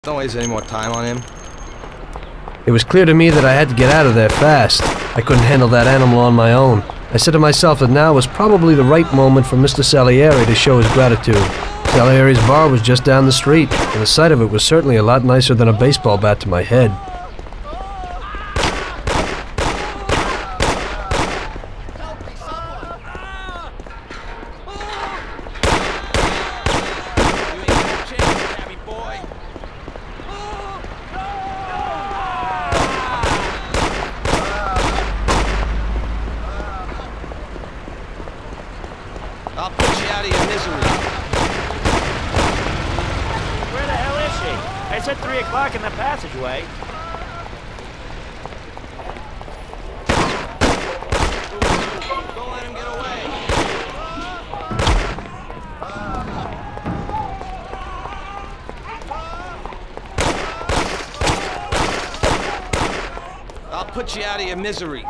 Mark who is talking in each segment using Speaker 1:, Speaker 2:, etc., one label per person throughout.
Speaker 1: Don't waste any more time on him.
Speaker 2: It was clear to me that I had to get out of there fast. I couldn't handle that animal on my own. I said to myself that now was probably the right moment for Mr. Salieri to show his gratitude. Salieri's bar was just down the street, and the sight of it was certainly a lot nicer than a baseball bat to my head.
Speaker 1: I'll put you out of your misery.
Speaker 3: Where the hell is she? I said 3 o'clock in the passageway.
Speaker 1: Don't let him get away. I'll put you out of your misery.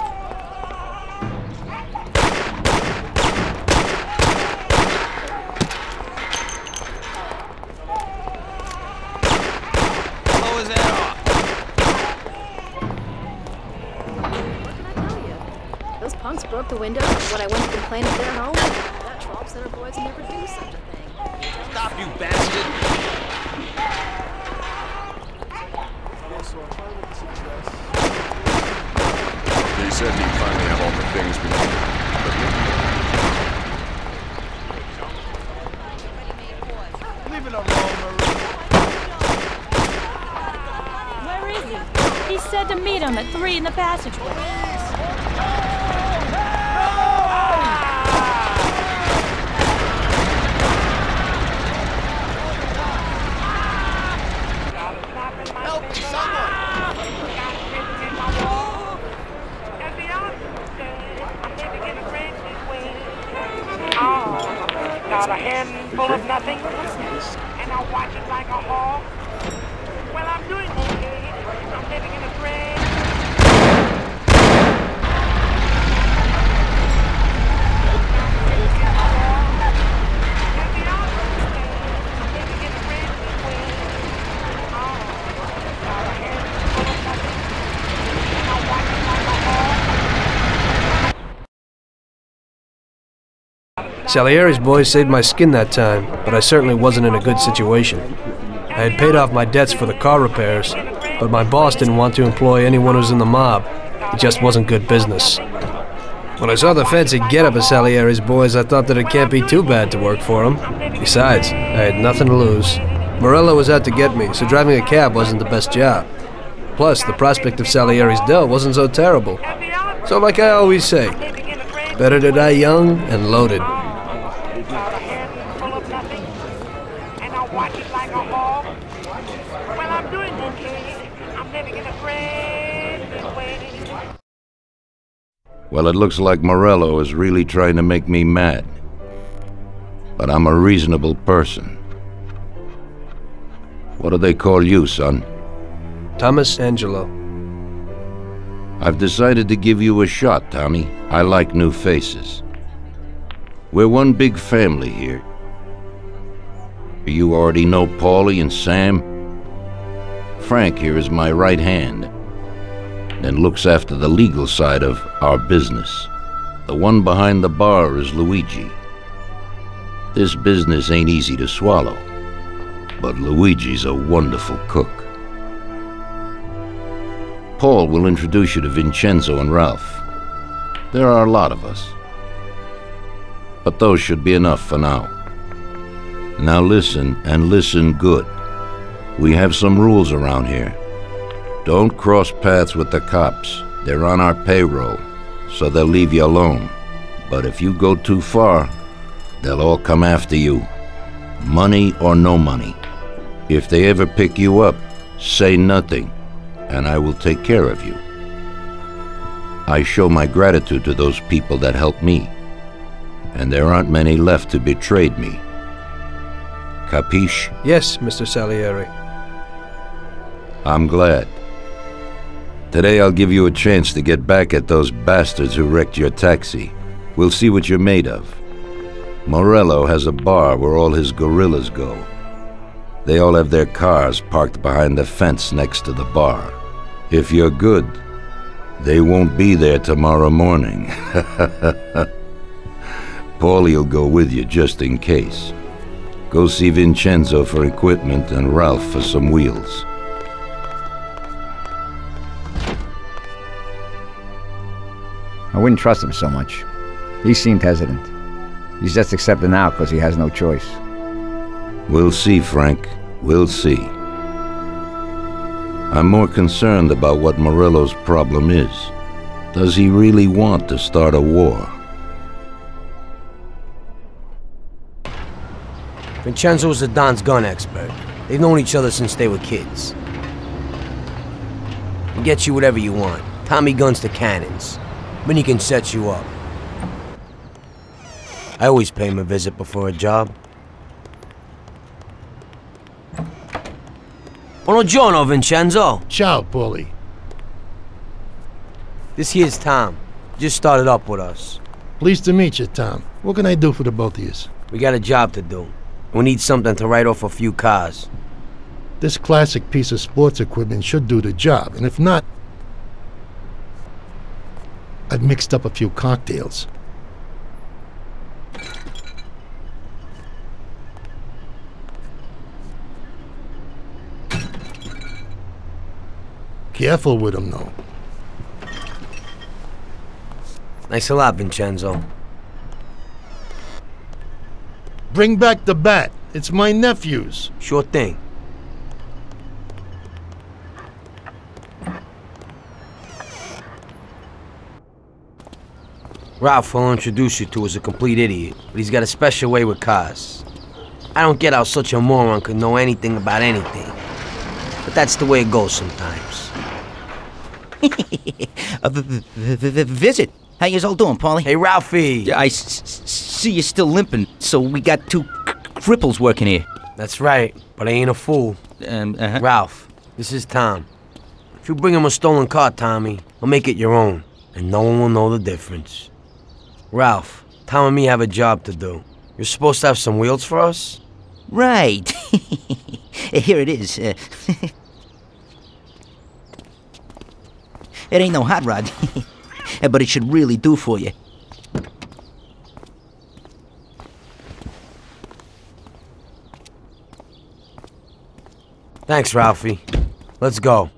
Speaker 4: Those punks broke the window when I went to complain at their home. That Trump Center boys never do such a thing.
Speaker 1: Stop, you bastard!
Speaker 5: He said he'd finally have all the things we needed.
Speaker 3: Leave it alone, Marie.
Speaker 6: Where is he? He said to meet him at 3 in the passageway.
Speaker 1: Help me, someone!
Speaker 7: Got a handful of nothing, and I watch it like a hawk. Well, I'm doing okay. I'm living in a dream.
Speaker 2: Salieri's boys saved my skin that time, but I certainly wasn't in a good situation. I had paid off my debts for the car repairs, but my boss didn't want to employ anyone who was in the mob. It just wasn't good business. When I saw the fancy getup of Salieri's boys, I thought that it can't be too bad to work for them. Besides, I had nothing to lose. Morello was out to get me, so driving a cab wasn't the best job. Plus, the prospect of Salieri's dough wasn't so terrible. So like I always say, better to die young and loaded.
Speaker 7: Watch it like a hawk. Well, I'm doing okay. I'm living in a brand new way.
Speaker 8: Well, it looks like Morello is really trying to make me mad. But I'm a reasonable person. What do they call you, son?
Speaker 2: Tommy Angelo.
Speaker 8: I've decided to give you a shot, Tommy. I like new faces. We're one big family here. You already know Paulie and Sam. Frank here is my right hand and looks after the legal side of our business. The one behind the bar is Luigi. This business ain't easy to swallow, but Luigi's a wonderful cook. Paul will introduce you to Vincenzo and Ralph. There are a lot of us, but those should be enough for now. Now listen, and listen good. We have some rules around here. Don't cross paths with the cops. They're on our payroll, so they'll leave you alone. But if you go too far, they'll all come after you. Money or no money. If they ever pick you up, say nothing, and I will take care of you. I show my gratitude to those people that helped me, and there aren't many left who betrayed me. Capiche?
Speaker 2: Yes, Mr. Salieri.
Speaker 8: I'm glad. Today I'll give you a chance to get back at those bastards who wrecked your taxi. We'll see what you're made of. Morello has a bar where all his gorillas go. They all have their cars parked behind the fence next to the bar. If you're good, they won't be there tomorrow morning. Paulie'll go with you just in case. Go see Vincenzo for equipment and Ralph for some wheels.
Speaker 9: I wouldn't trust him so much. He seemed hesitant. He's just accepting now because he has no choice.
Speaker 8: We'll see, Frank. We'll see. I'm more concerned about what Morello's problem is. Does he really want to start a war?
Speaker 10: Vincenzo's the Don's gun expert. They've known each other since they were kids. He'll get you whatever you want. Tommy guns to cannons. Then he can set you up. I always pay him a visit before a job. Buongiorno, Vincenzo.
Speaker 11: Ciao, Paulie.
Speaker 10: This here's Tom. Just started up with us.
Speaker 11: Pleased to meet you, Tom. What can I do for the both of yous?
Speaker 10: We got a job to do. We need something to write off a few cars.
Speaker 11: This classic piece of sports equipment should do the job, and if not, I've mixed up a few cocktails. Careful with them, though.
Speaker 10: Thanks a lot, Vincenzo.
Speaker 11: Bring back the bat. It's my nephew's.
Speaker 10: Sure thing. Ralph will introduce you to is a complete idiot, but he's got a special way with cars. I don't get how such a moron could know anything about anything. But that's the way it goes sometimes.
Speaker 12: Visit. How you all doing, Paulie?
Speaker 10: Hey, Ralphie.
Speaker 12: I see you're still limping, so we got two cripples working here.
Speaker 10: That's right, but I ain't a fool. Ralph, this is Tom. If you bring him a stolen car, Tommy, I'll make it your own, and no one will know the difference. Ralph, Tom and me have a job to do. You're supposed to have some wheels for us?
Speaker 12: Right. Here it is. It ain't no hot rod, but it should really do for you.
Speaker 10: Thanks, Ralphie. Let's go.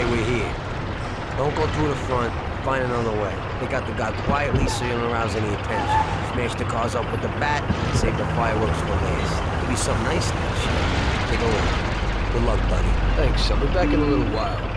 Speaker 10: okay we're here. Don't go through the front. Find another way. Take out the guy quietly so you don't arouse any attention. Smash the cars up with the bat and save the fireworks for last. Give me something nice in that shit. Take a look. Good luck, buddy.
Speaker 2: Thanks. I'll be back in a little while.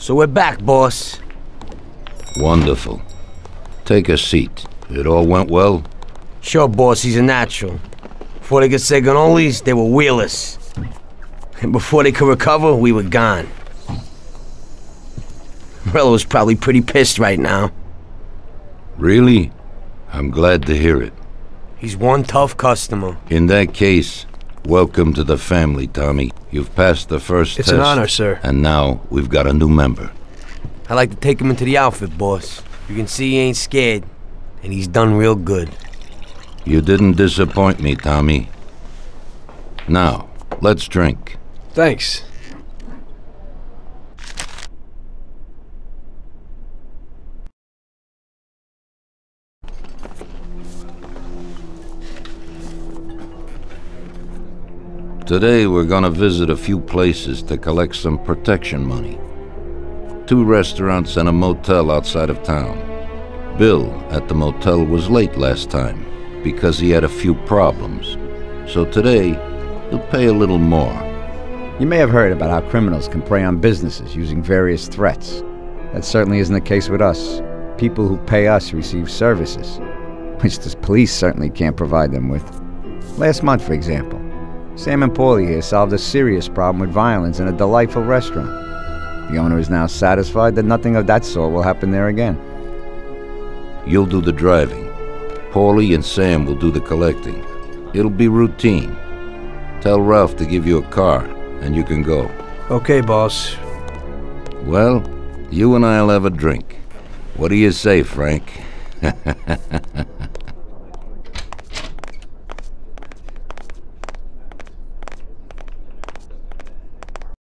Speaker 10: So we're back, boss.
Speaker 8: Wonderful. Take a seat. It all went well?
Speaker 10: Sure, boss, he's a natural. Before they could say cannolis, they were wheelers. And before they could recover, we were gone. Morello's probably pretty pissed right now.
Speaker 8: Really? I'm glad to hear it.
Speaker 10: He's one tough customer.
Speaker 8: In that case, welcome to the family, Tommy. You've passed the first test.
Speaker 2: It's an honor, sir.
Speaker 8: And now we've got a new member.
Speaker 10: I like to take him into the outfit, boss. You can see he ain't scared, and he's done real good.
Speaker 8: You didn't disappoint me, Tommy. Now, let's drink.
Speaker 2: Thanks.
Speaker 8: Today we're gonna visit a few places to collect some protection money. 2 restaurants and a motel outside of town. Bill at the motel was late last time because he had a few problems. So today, he'll pay a little more.
Speaker 9: You may have heard about how criminals can prey on businesses using various threats. That certainly isn't the case with us. People who pay us receive services, which the police certainly can't provide them with. Last month, for example, Sam and Paulie here solved a serious problem with violence in a delightful restaurant. The owner is now satisfied that nothing of that sort will happen there again.
Speaker 8: You'll do the driving. Paulie and Sam will do the collecting. It'll be routine. Tell Ralph to give you a car, and you can go.
Speaker 2: Okay, boss.
Speaker 8: Well, you and I'll have a drink. What do you say, Frank?